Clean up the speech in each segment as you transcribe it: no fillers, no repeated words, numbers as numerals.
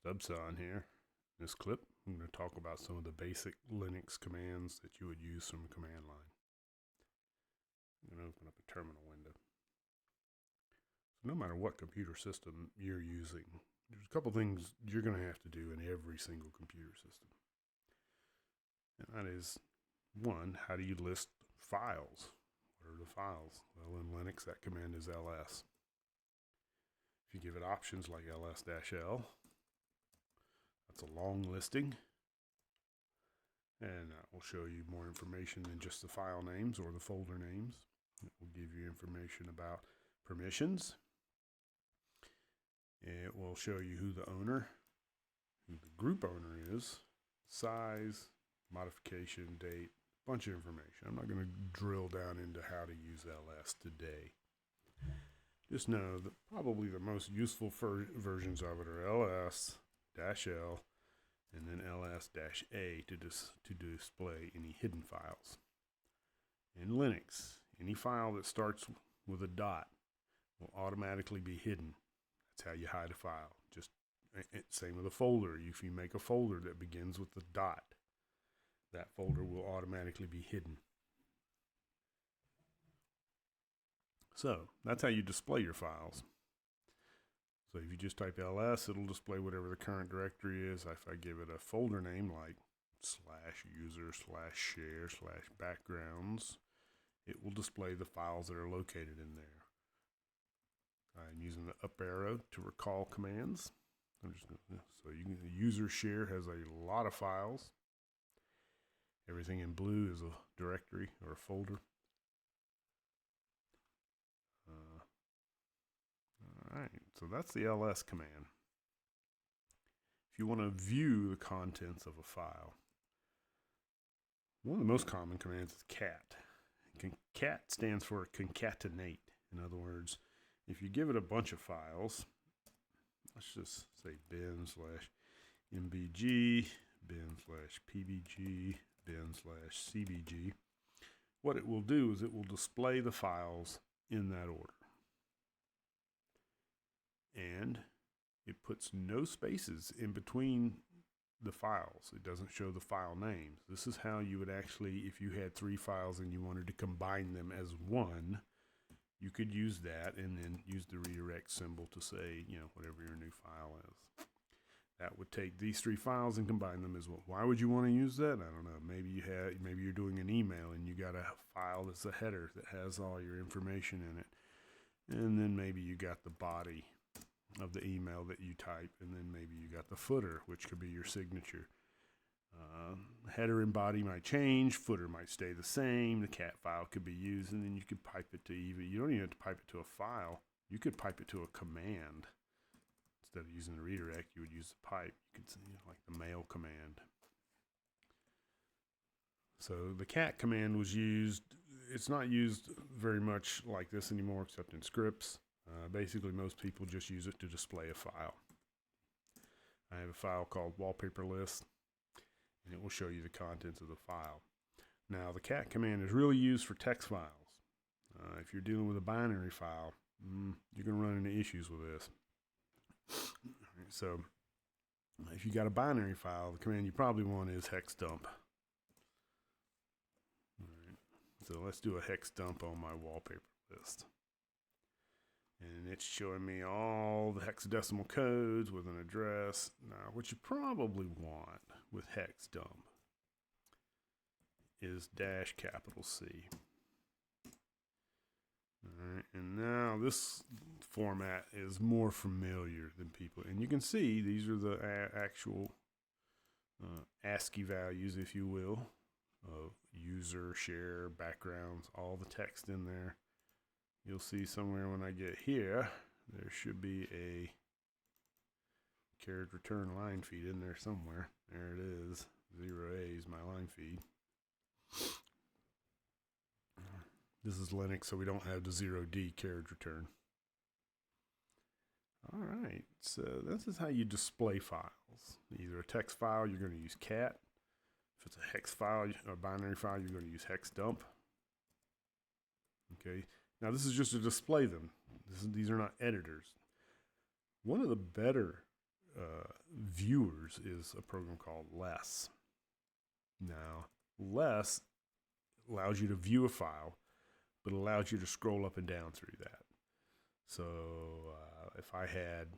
Subson here. In this clip, I'm going to talk about some of the basic Linux commands that you would use from a command line. I'm going to open up a terminal window. So no matter what computer system you're using, there's a couple things you're going to have to do in every single computer system. And that is, one, how do you list files? What are the files? Well, in Linux, that command is ls. If you give it options like ls-l, that's a long listing, and that will show you more information than just the file names or the folder names. It will give you information about permissions. It will show you who the owner, who the group owner is, size, modification, date, a bunch of information. I'm not going to drill down into how to use ls today. Just know that probably the most useful versions of it are ls-l and then ls-a to display any hidden files. In Linux, any file that starts with a dot will automatically be hidden. That's how you hide a file. Just same with a folder. If you make a folder that begins with the dot, that folder will automatically be hidden. So that's how you display your files. So if you just type ls, it'll display whatever the current directory is. If I give it a folder name like /user/share/backgrounds, it will display the files that are located in there. I'm using the up arrow to recall commands. So you can, the user share has a lot of files. Everything in blue is a directory or a folder. Alright, so that's the ls command. If you want to view the contents of a file, one of the most common commands is cat. Cat stands for concatenate. In other words, if you give it a bunch of files, let's just say bin/mbg, bin/pbg, bin/cbg, what it will do is it will display the files in that order. And it puts no spaces in between the files. It doesn't show the file names. This is how you would actually, if you had 3 files and you wanted to combine them as one, you could use that and then use the redirect symbol to say, whatever your new file is. That would take these 3 files and combine them as one. Why would you want to use that? I don't know. Maybe you're doing an email and you got a file that's a header that has all your information in it. And then maybe you got the body of the email that you type, and then maybe you got the footer, which could be your signature. Header and body might change, footer might stay the same, the cat file could be used, and then you could pipe it to you don't even have to pipe it to a file, you could pipe it to a command. Instead of using the redirect, you would use the pipe. You could like the mail command. So the cat command was used, it's not used very much like this anymore except in scripts. Basically, most people just use it to display a file. I have a file called wallpaper list, and it will show you the contents of the file. Now, the cat command is really used for text files. If you're dealing with a binary file, you're going to run into issues with this. So, if you got a binary file, the command you probably want is hex dump. Alright, so let's do a hex dump on my wallpaper list. And it's showing me all the hexadecimal codes with an address. Now, what you probably want with hex dump is -C. Alright, and now this format is more familiar than people. And you can see these are the actual ASCII values, if you will, of user, share, backgrounds, all the text in there. You'll see somewhere when I get here, there should be a carriage return line feed in there somewhere. There it is. 0A is my line feed. This is Linux, so we don't have the 0D carriage return. All right, so this is how you display files. Either a text file, you're going to use cat. If it's a hex file, a binary file, you're going to use hex dump. Okay. Now this is just to display them. These are not editors. One of the better viewers is a program called less. Now, less allows you to view a file, but allows you to scroll up and down through that. So if I had,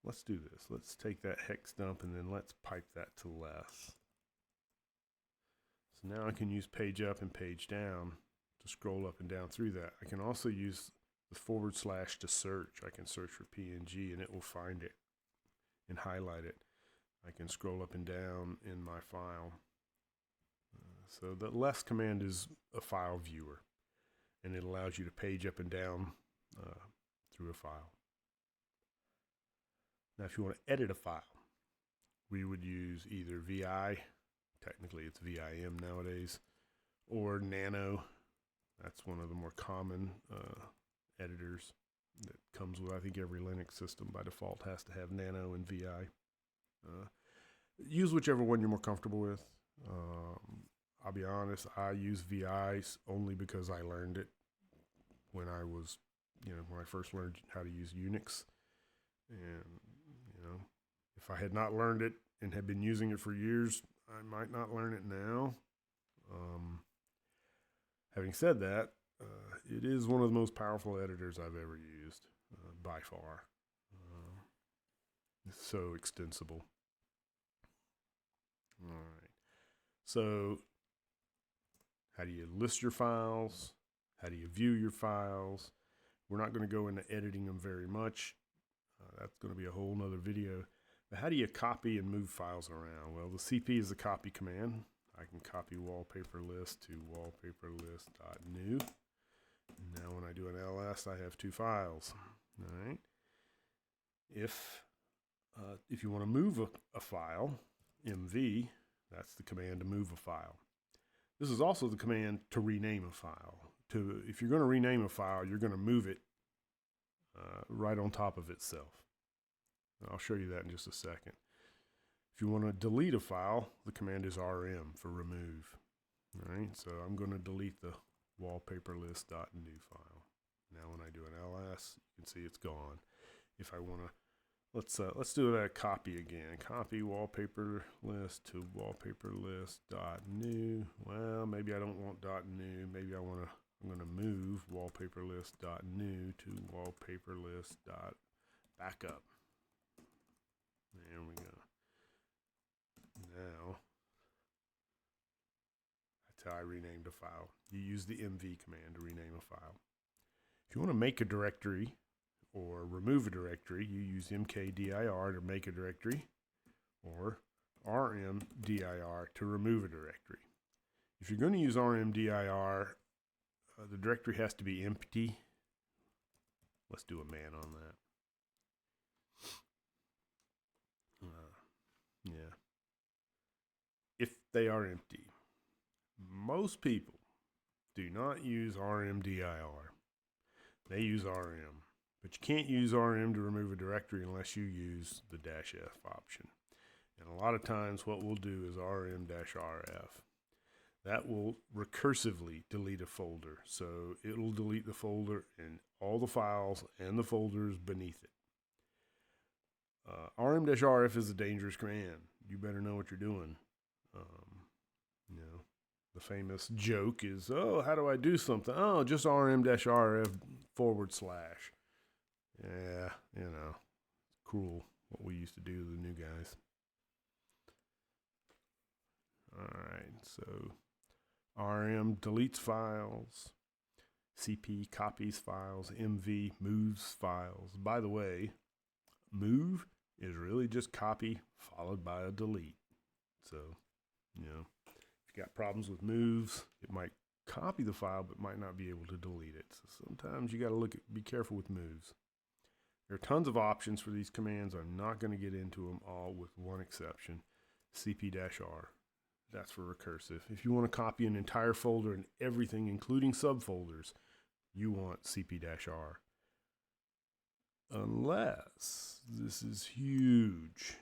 let's do this. Let's take that hex dump and then let's pipe that to less. So now I can use page up and page down to scroll up and down through that. I can also use the / to search. I can search for PNG and it will find it and highlight it. I can scroll up and down in my file. So the less command is a file viewer, and it allows you to page up and down through a file. Now, if you want to edit a file, we would use either VI, technically it's VIM nowadays, or Nano. That's one of the more common editors that comes with, I think, every Linux system by default has to have Nano and VI. Use whichever one you're more comfortable with. I'll be honest, I use VIs only because I learned it when I was, when I first learned how to use Unix. And, if I had not learned it and had been using it for years, I might not learn it now. Having said that, it is one of the most powerful editors I've ever used, by far. It's so extensible. All right. So, how do you list your files? How do you view your files? We're not going to go into editing them very much. That's going to be a whole nother video. But how do you copy and move files around? Well, the CP is the copy command. I can copy wallpaper list to wallpaper list.new. Now when I do an ls, I have two files. All right. If you want to move a file, mv, that's the command to move a file. This is also the command to rename a file. If you're going to rename a file, you're going to move it right on top of itself. I'll show you that in just a second. If you want to delete a file, the command is rm for remove. All right, so I'm going to delete the wallpaper list.new file. Now when I do an ls, you can see it's gone. If I want to, let's do that copy again. Copy wallpaper list to wallpaper list.new. Well, maybe I don't want .new. Maybe I'm going to move wallpaper list.new to wallpaper list.backup. There we go. Now, that's how I renamed a file. You use the mv command to rename a file. If you want to make a directory or remove a directory, you use mkdir to make a directory or rmdir to remove a directory. If you're going to use rmdir, the directory has to be empty. Let's do a man on that. Yeah. If they are empty. Most people do not use rmdir. They use rm. But you can't use rm to remove a directory unless you use the -f option. And a lot of times what we'll do is rm-rf. That will recursively delete a folder. So it'll delete the folder and all the files and the folders beneath it. rm-rf is a dangerous command. You better know what you're doing. The famous joke is, oh, how do I do something? Oh, just rm-rf /. Yeah, it's cruel what we used to do to the new guys. All right, so rm deletes files, cp copies files, mv moves files. By the way, move is really just copy followed by a delete. So, if you got problems with moves, it might copy the file but might not be able to delete it. So sometimes you got to be careful with moves. There are tons of options for these commands. I'm not going to get into them all with one exception, cp-r. That's for recursive. If you want to copy an entire folder and everything, including subfolders, you want cp-r. Unless this is huge,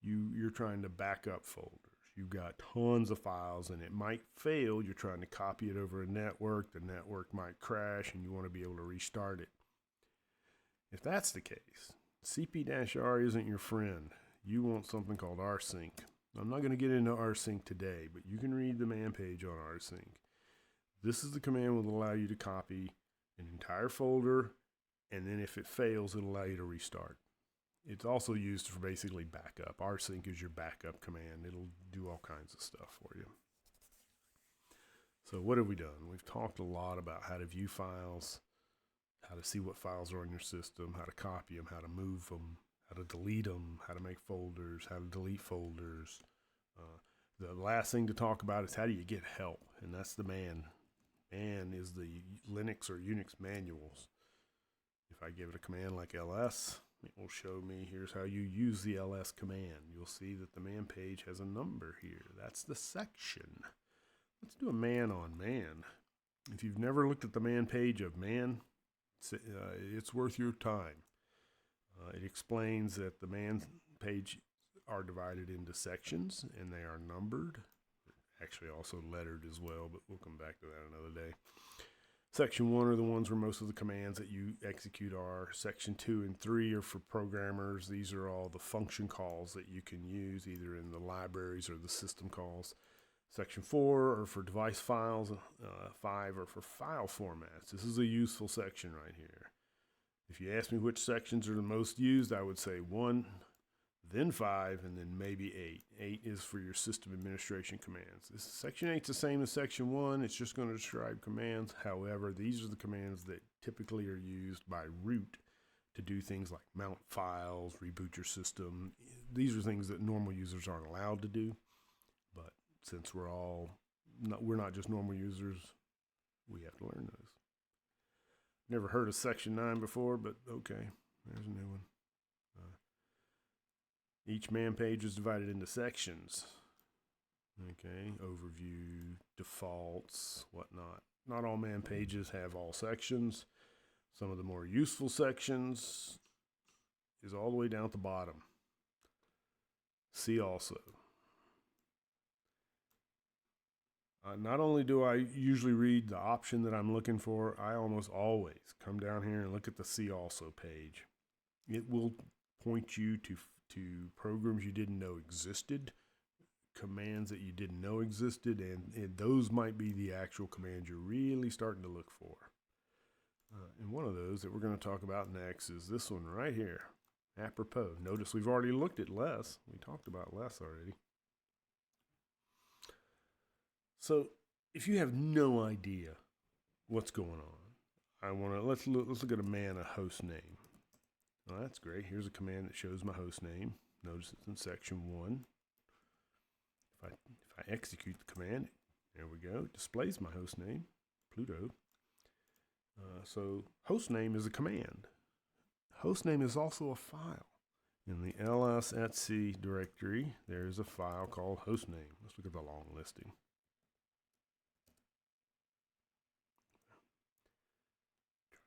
you're trying to back up folders. You've got tons of files and it might fail. You're trying to copy it over a network. The network might crash and you want to be able to restart it. If that's the case, CP-R isn't your friend. You want something called rsync. I'm not going to get into rsync today, but you can read the man page on rsync. This is the command that will allow you to copy an entire folder, and then if it fails, it'll allow you to restart. It's also used for basically backup. rsync is your backup command. It'll do all kinds of stuff for you. So what have we done? We've talked a lot about how to view files, how to see what files are on your system, how to copy them, how to move them, how to delete them, how to make folders, how to delete folders. The last thing to talk about is how do you get help, and that's the man. Man is the Linux or Unix manuals. If I give it a command like ls, it will show me here's how you use the ls command. You'll see that the man page has a number here. That's the section. Let's do a man on man. If you've never looked at the man page of man, it's worth your time. It explains that the man page are divided into sections and they are numbered. Actually also lettered as well, but we'll come back to that another day. Section 1 are the ones where most of the commands that you execute are. Section 2 and 3 are for programmers. These are all the function calls that you can use either in the libraries or the system calls. Section 4 are for device files. 5 are for file formats. This is a useful section right here. If you ask me which sections are the most used, I would say 1, then 5, and then maybe 8. 8 is for your system administration commands. Section 8 is the same as Section 1. It's just going to describe commands. However, these are the commands that typically are used by root to do things like mount files, reboot your system. These are things that normal users aren't allowed to do. But since we're not just normal users, we have to learn those. Never heard of Section 9 before, but okay, there's a new one. Each man page is divided into sections. Okay, overview, defaults, whatnot. Not all man pages have all sections. Some of the more useful sections is all the way down at the bottom. See also. Not only do I usually read the option that I'm looking for, I almost always come down here and look at the See Also page. It will point you to programs you didn't know existed, commands that you didn't know existed, and those might be the actual commands you're really starting to look for. And one of those that we're going to talk about next is this one right here, apropos. Notice we've already looked at less. We talked about less already. So if you have no idea what's going on, let's look at a man, a host name. Well, that's great. Here's a command that shows my host name. Notice it's in section 1. If I execute the command, there we go. It displays my host name, Pluto. So host name is a command. Host name is also a file. In the ls.etc directory, there's a file called host name. Let's look at the long listing.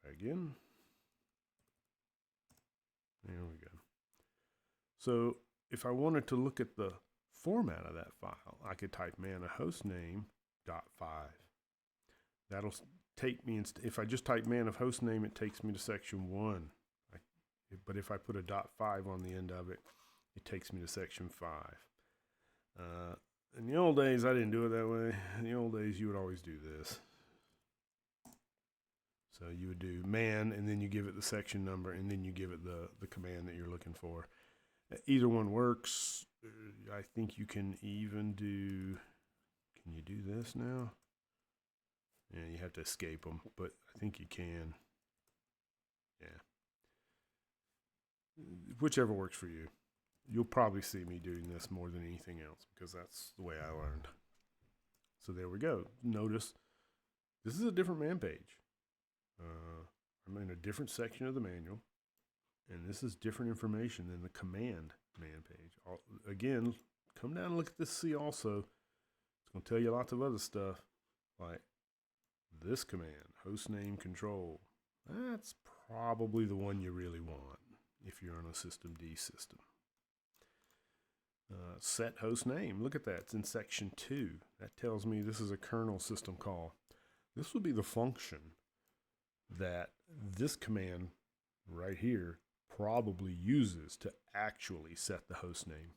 Try again. There we go. So if I wanted to look at the format of that file, I could type man a host name .5. That'll take me, if I just type man of host name, it takes me to section 1. But if I put a .5 on the end of it, it takes me to section 5. In the old days, I didn't do it that way. In the old days, you would always do this. So you would do man, and then you give it the section number, and then you give it the command that you're looking for. Either one works. I think you can even do, can you do this now? Yeah, you have to escape them, but I think you can. Yeah. Whichever works for you. You'll probably see me doing this more than anything else because that's the way I learned. So there we go. Notice this is a different man page. I'm in a different section of the manual, and this is different information than the command man page. Again, come down and look at this See Also. It's going to tell you lots of other stuff, like this command, hostname control. That's probably the one you really want if you're on a systemd system. Set host name. Look at that. It's in section 2. That tells me this is a kernel system call. This will be the function that this command right here probably uses to actually set the host name.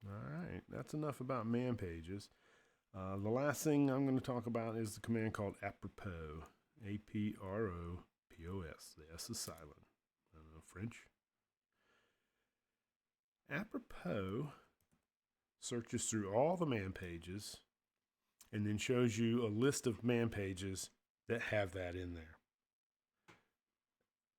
All right, that's enough about man pages. The last thing I'm going to talk about is the command called apropos. A-P-R-O-P-O-S. The S is silent. I don't know French. Apropos searches through all the man pages and then shows you a list of man pages that have that in there.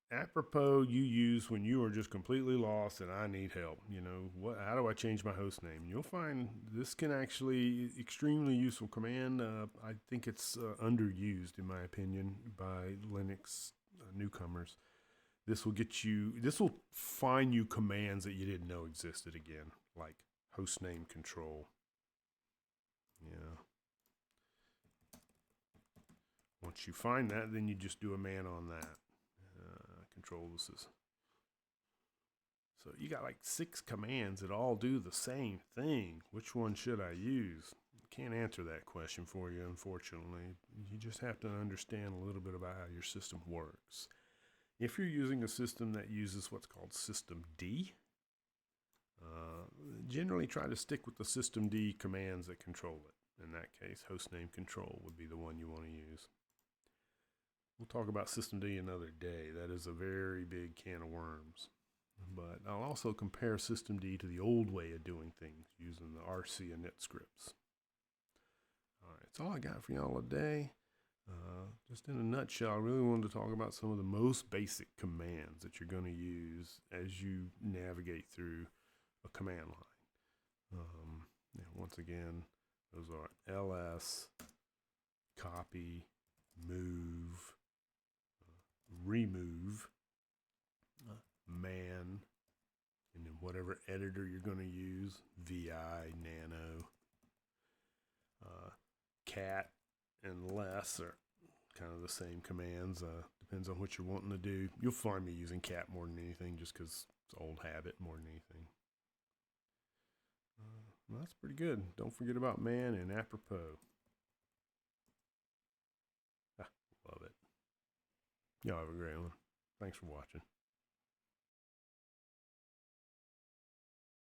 Apropos you use when you are just completely lost and I need help. You know, how do I change my host name? You'll find this can actually extremely useful command. I think it's underused in my opinion by Linux newcomers. This will find you commands that you didn't know existed again, like host name control. Yeah. Once you find that, then you just do a man on that. Control this is. So you got like 6 commands that all do the same thing. Which one should I use? Can't answer that question for you, unfortunately. You just have to understand a little bit about how your system works. If you're using a system that uses what's called systemd, generally try to stick with the systemd commands that control it. In that case, hostname control would be the one you want to use. We'll talk about systemd another day. That is a very big can of worms. But I'll also compare systemd to the old way of doing things using the RC init scripts. All right, that's all I got for y'all today. Just in a nutshell, I really wanted to talk about some of the most basic commands that you're going to use as you navigate through a command line. Once again, those are ls, copy, move, remove, man, and then whatever editor you're going to use, VI, nano, cat, and less are kind of the same commands. Depends on what you're wanting to do. You'll find me using cat more than anything just because it's old habit more than anything. Well, that's pretty good. Don't forget about man and apropos. Love it. Y'all have a great one. Thanks for watching.